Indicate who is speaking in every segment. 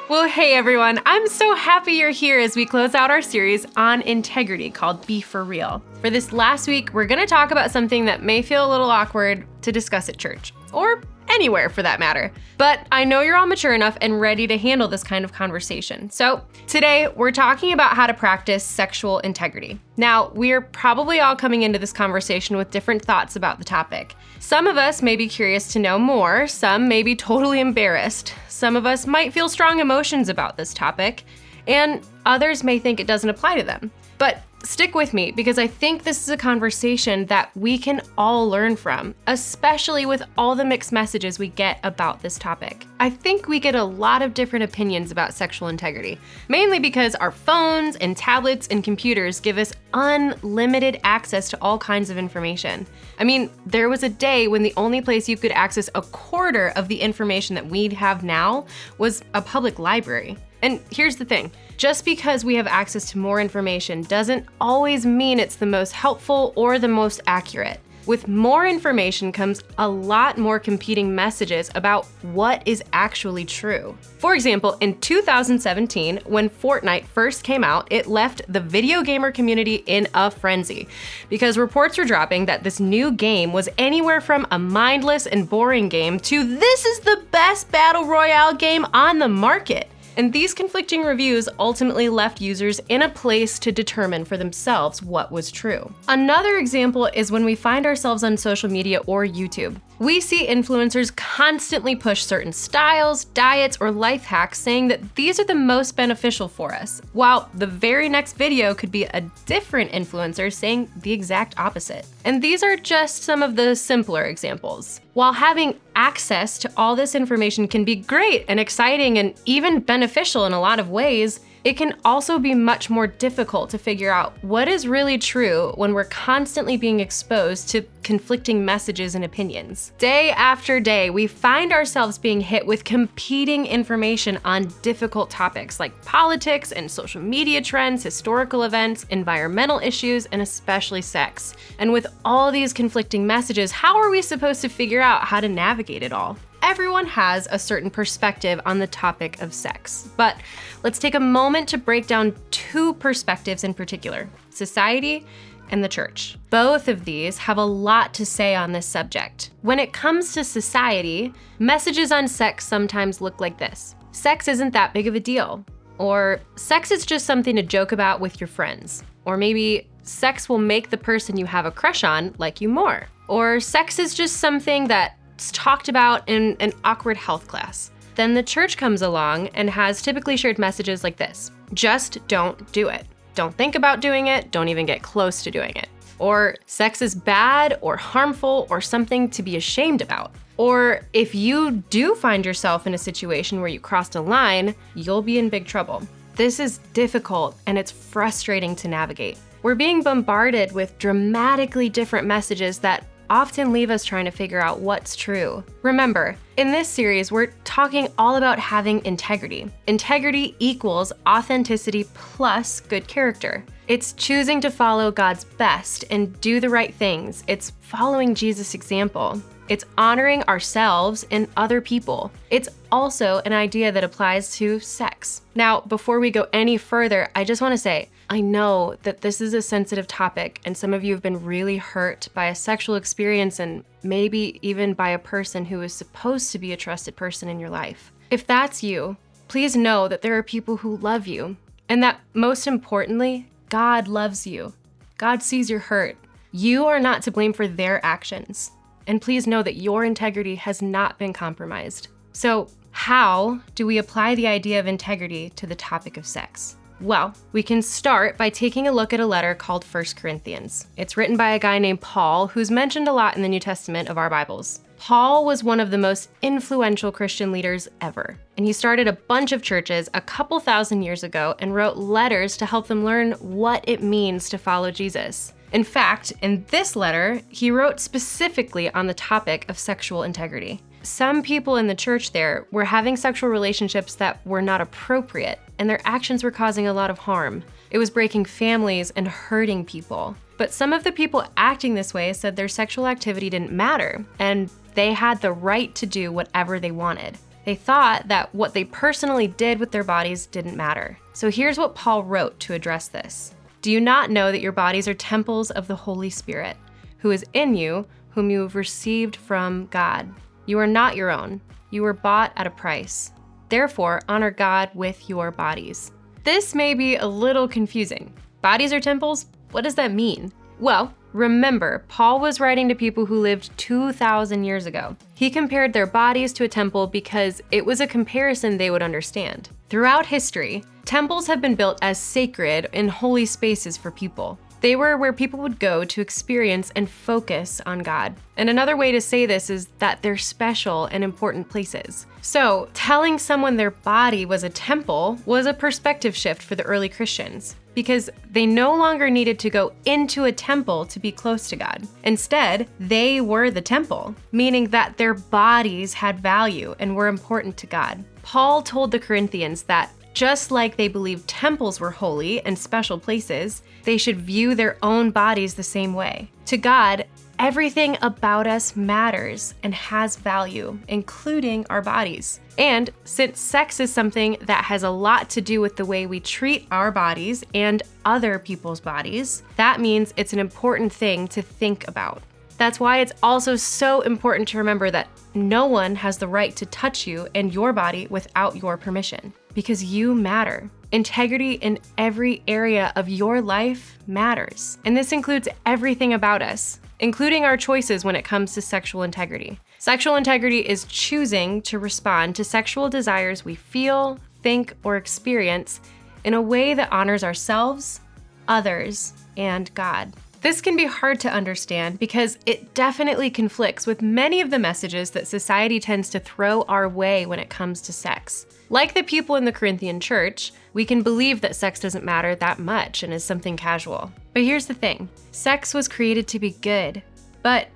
Speaker 1: Well, hey everyone, I'm so happy you're here as we close out our series on integrity called Be For Real. For this last week, we're going to talk about something that may feel a little awkward to discuss at church, or anywhere for that matter. But I know you're all mature enough and ready to handle this kind of conversation. So today, we're talking about how to practice sexual integrity. Now, we're probably all coming into this conversation with different thoughts about the topic. Some of us may be curious to know more, some may be totally embarrassed. Some of us might feel strong emotions about this topic, and others may think it doesn't apply to them. But stick with me, because I think this is a conversation that we can all learn from, especially with all the mixed messages we get about this topic. I think we get a lot of different opinions about sexual integrity, mainly because our phones and tablets and computers give us unlimited access to all kinds of information. I mean, there was a day when the only place you could access a quarter of the information that we have now was a public library. And here's the thing, just because we have access to more information doesn't always mean it's the most helpful or the most accurate. With more information comes a lot more competing messages about what is actually true. For example, in 2017, when Fortnite first came out, it left the video gamer community in a frenzy because reports were dropping that this new game was anywhere from a mindless and boring game to this is the best battle royale game on the market. And these conflicting reviews ultimately left users in a place to determine for themselves what was true. Another example is when we find ourselves on social media or YouTube. We see influencers constantly push certain styles, diets, or life hacks saying that these are the most beneficial for us, while the very next video could be a different influencer saying the exact opposite. And these are just some of the simpler examples. While having access to all this information can be great and exciting and even beneficial in a lot of ways, it can also be much more difficult to figure out what is really true when we're constantly being exposed to conflicting messages and opinions. Day after day, we find ourselves being hit with competing information on difficult topics like politics and social media trends, historical events, environmental issues, and especially sex. And with all these conflicting messages, how are we supposed to figure out how to navigate it all? Everyone has a certain perspective on the topic of sex, but let's take a moment to break down two perspectives in particular: society and the church. Both of these have a lot to say on this subject. When it comes to society, messages on sex sometimes look like this: sex isn't that big of a deal, or sex is just something to joke about with your friends, or maybe sex will make the person you have a crush on like you more, or sex is just something that's talked about in an awkward health class. Then the church comes along and has typically shared messages like this: just don't do it. Don't think about doing it, don't even get close to doing it. Or sex is bad or harmful or something to be ashamed about. Or if you do find yourself in a situation where you crossed a line, you'll be in big trouble. This is difficult and it's frustrating to navigate. We're being bombarded with dramatically different messages that often leave us trying to figure out what's true. Remember, in this series, we're talking all about having integrity. Integrity equals authenticity plus good character. It's choosing to follow God's best and do the right things. It's following Jesus' example. It's honoring ourselves and other people. It's also an idea that applies to sex. Now, before we go any further, I just want to say, I know that this is a sensitive topic and some of you have been really hurt by a sexual experience and maybe even by a person who is supposed to be a trusted person in your life. If that's you, please know that there are people who love you and that most importantly, God loves you. God sees your hurt. You are not to blame for their actions. And please know that your integrity has not been compromised. So how do we apply the idea of integrity to the topic of sex? Well, we can start by taking a look at a letter called 1 Corinthians. It's written by a guy named Paul, who's mentioned a lot in the New Testament of our Bibles. Paul was one of the most influential Christian leaders ever, and he started a bunch of churches a couple thousand years ago and wrote letters to help them learn what it means to follow Jesus. In fact, in this letter, he wrote specifically on the topic of sexual integrity. Some people in the church there were having sexual relationships that were not appropriate, and their actions were causing a lot of harm. It was breaking families and hurting people. But some of the people acting this way said their sexual activity didn't matter, and they had the right to do whatever they wanted. They thought that what they personally did with their bodies didn't matter. So here's what Paul wrote to address this. Do you not know that your bodies are temples of the Holy Spirit, who is in you, whom you have received from God? You are not your own. You were bought at a price. Therefore, honor God with your bodies. This may be a little confusing. Bodies are temples? What does that mean? Well, remember, Paul was writing to people who lived 2,000 years ago. He compared their bodies to a temple because it was a comparison they would understand. Throughout history, temples have been built as sacred and holy spaces for people. They were where people would go to experience and focus on God. And another way to say this is that they're special and important places. So, telling someone their body was a temple was a perspective shift for the early Christians, because they no longer needed to go into a temple to be close to God. Instead, they were the temple, meaning that their bodies had value and were important to God. Paul told the Corinthians that just like they believed temples were holy and special places, they should view their own bodies the same way. To God, everything about us matters and has value, including our bodies. And since sex is something that has a lot to do with the way we treat our bodies and other people's bodies, that means it's an important thing to think about. That's why it's also so important to remember that no one has the right to touch you and your body without your permission, because you matter. Integrity in every area of your life matters. And this includes everything about us, including our choices when it comes to sexual integrity. Sexual integrity is choosing to respond to sexual desires we feel, think, or experience in a way that honors ourselves, others, and God. This can be hard to understand because it definitely conflicts with many of the messages that society tends to throw our way when it comes to sex. Like the people in the Corinthian church, we can believe that sex doesn't matter that much and is something casual. But here's the thing, sex was created to be good, but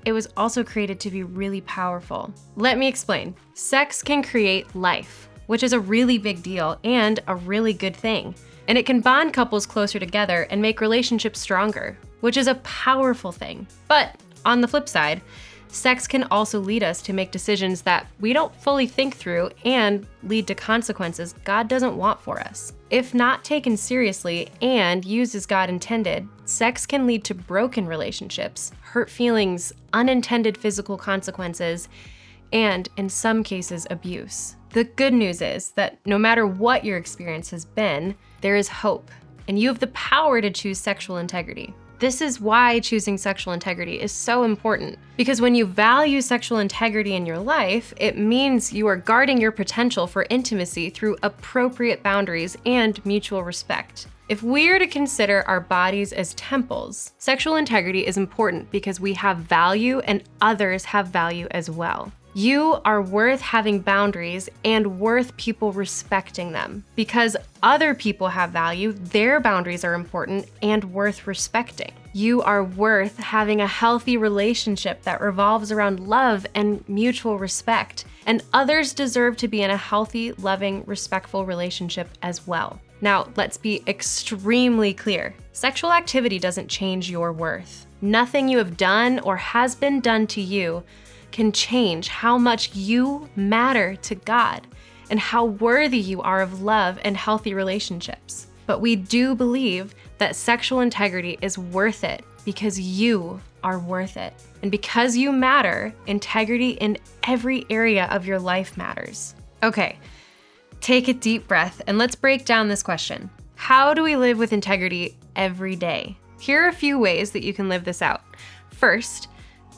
Speaker 1: it was also created to be really powerful. Let me explain. Sex can create life, which is a really big deal and a really good thing. And it can bond couples closer together and make relationships stronger, which is a powerful thing. But on the flip side, sex can also lead us to make decisions that we don't fully think through and lead to consequences God doesn't want for us. If not taken seriously and used as God intended, sex can lead to broken relationships, hurt feelings, unintended physical consequences, and in some cases, abuse. The good news is that no matter what your experience has been, there is hope, and you have the power to choose sexual integrity. This is why choosing sexual integrity is so important, because when you value sexual integrity in your life, it means you are guarding your potential for intimacy through appropriate boundaries and mutual respect. If we are to consider our bodies as temples, sexual integrity is important because we have value and others have value as well. You are worth having boundaries and worth people respecting them. Because other people have value, their boundaries are important and worth respecting. You are worth having a healthy relationship that revolves around love and mutual respect. And others deserve to be in a healthy, loving, respectful relationship as well. Now, let's be extremely clear. Sexual activity doesn't change your worth. Nothing you have done or has been done to you can change how much you matter to God and how worthy you are of love and healthy relationships. But we do believe that sexual integrity is worth it because you are worth it. And because you matter, integrity in every area of your life matters. Okay, take a deep breath and let's break down this question. How do we live with integrity every day? Here are a few ways that you can live this out. First,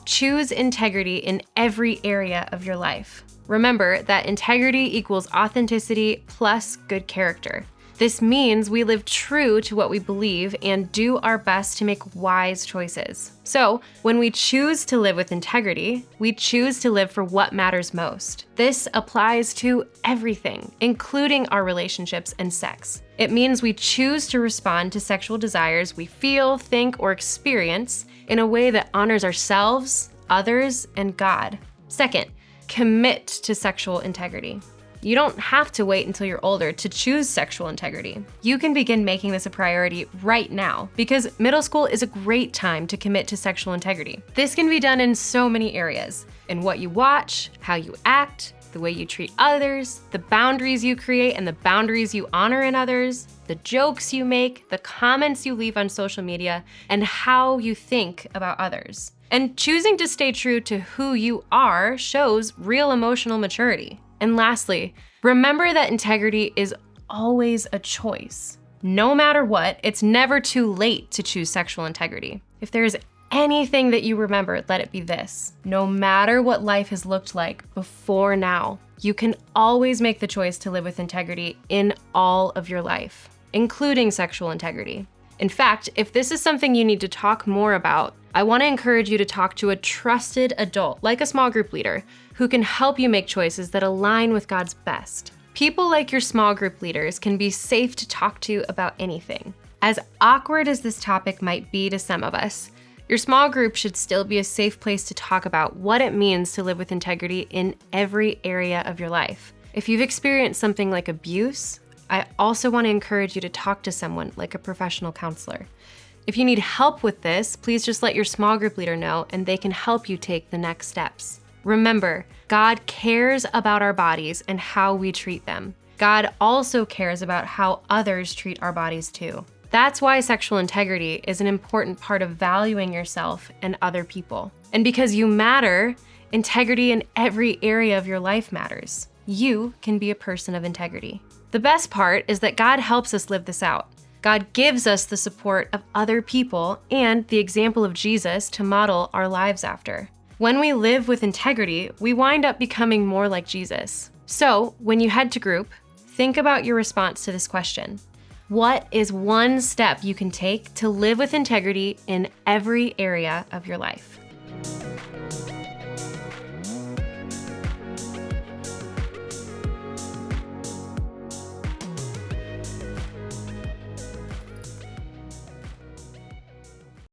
Speaker 1: choose integrity in every area of your life. Remember that integrity equals authenticity plus good character. This means we live true to what we believe and do our best to make wise choices. So, when we choose to live with integrity, we choose to live for what matters most. This applies to everything, including our relationships and sex. It means we choose to respond to sexual desires we feel, think, or experience in a way that honors ourselves, others, and God. Second, commit to sexual integrity. You don't have to wait until you're older to choose sexual integrity. You can begin making this a priority right now because middle school is a great time to commit to sexual integrity. This can be done in so many areas, in what you watch, how you act, the way you treat others, the boundaries you create and the boundaries you honor in others, the jokes you make, the comments you leave on social media, and how you think about others. And choosing to stay true to who you are shows real emotional maturity. And lastly, remember that integrity is always a choice. No matter what, it's never too late to choose sexual integrity. If there is anything that you remember, let it be this. No matter what life has looked like before now, you can always make the choice to live with integrity in all of your life, including sexual integrity. In fact, if this is something you need to talk more about, I want to encourage you to talk to a trusted adult, like a small group leader, who can help you make choices that align with God's best. People like your small group leaders can be safe to talk to about anything. As awkward as this topic might be to some of us, your small group should still be a safe place to talk about what it means to live with integrity in every area of your life. If you've experienced something like abuse, I also want to encourage you to talk to someone like a professional counselor. If you need help with this, please just let your small group leader know and they can help you take the next steps. Remember, God cares about our bodies and how we treat them. God also cares about how others treat our bodies too. That's why sexual integrity is an important part of valuing yourself and other people. And because you matter, integrity in every area of your life matters. You can be a person of integrity. The best part is that God helps us live this out. God gives us the support of other people and the example of Jesus to model our lives after. When we live with integrity, we wind up becoming more like Jesus. So, when you head to group, think about your response to this question. What is one step you can take to live with integrity in every area of your life?